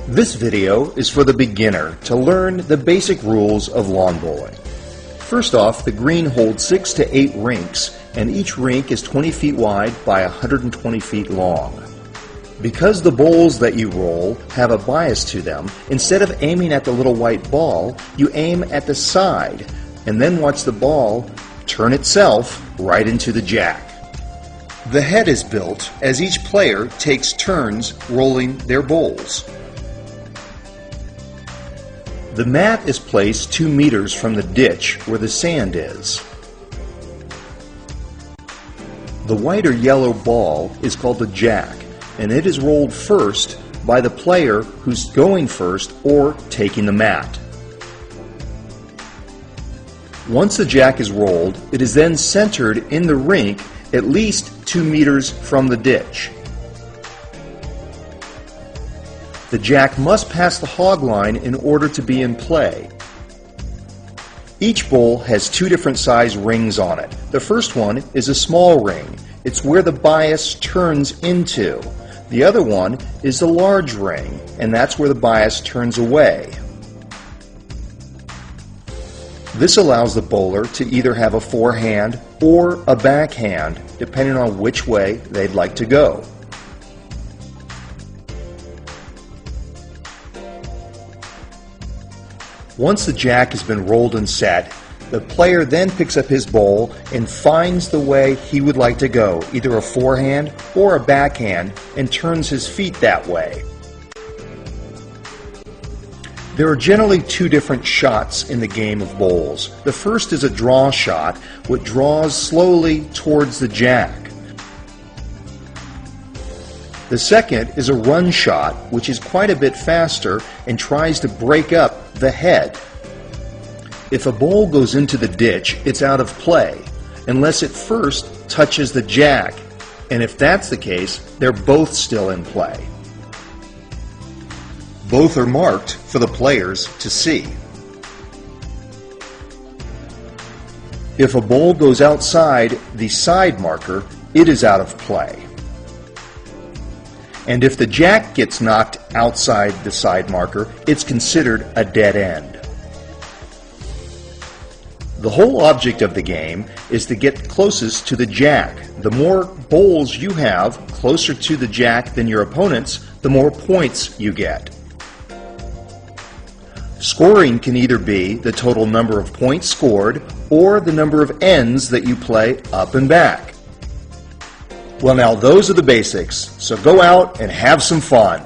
This video is for the beginner to learn the basic rules of lawn bowling. First off, the green holds 6 to 8 rinks, and each rink is 20 feet wide by 120 feet long. Because the bowls that you roll have a bias to them, instead of aiming at the little white ball, you aim at the side, and then watch the ball turn itself right into the jack. The head is built as each player takes turns rolling their bowls. The mat is placed 2 meters from the ditch where the sand is. The white or yellow ball is called the jack, and it is rolled first by the player who's going first or taking the mat. Once the jack is rolled, it is then centered in the rink at least 2 meters from the ditch. The jack must pass the hog line in order to be in play. Each bowl has 2 different size rings on it. The first one is a small ring. It's where the bias turns into. The other one is the large ring, and that's where the bias turns away. This allows the bowler to either have a forehand or a backhand, depending on which way they'd like to go. Once the jack has been rolled and set, the player then picks up his bowl and finds the way he would like to go, either a forehand or a backhand, and turns his feet that way. There are generally 2 different shots in the game of bowls. The first is a draw shot, which draws slowly towards the jack. The second is a run shot, which is quite a bit faster and tries to break up the head. If a bowl goes into the ditch, it's out of play, unless it first touches the jack, and if that's the case, they're both still in play. Both are marked for the players to see. If a bowl goes outside the side marker, it is out of play. And if the jack gets knocked outside the side marker, it's considered a dead end. The whole object of the game is to get closest to the jack. The more bowls you have closer to the jack than your opponents, the more points you get. Scoring can either be the total number of points scored or the number of ends that you play up and back. Well, now those are the basics, so go out and have some fun.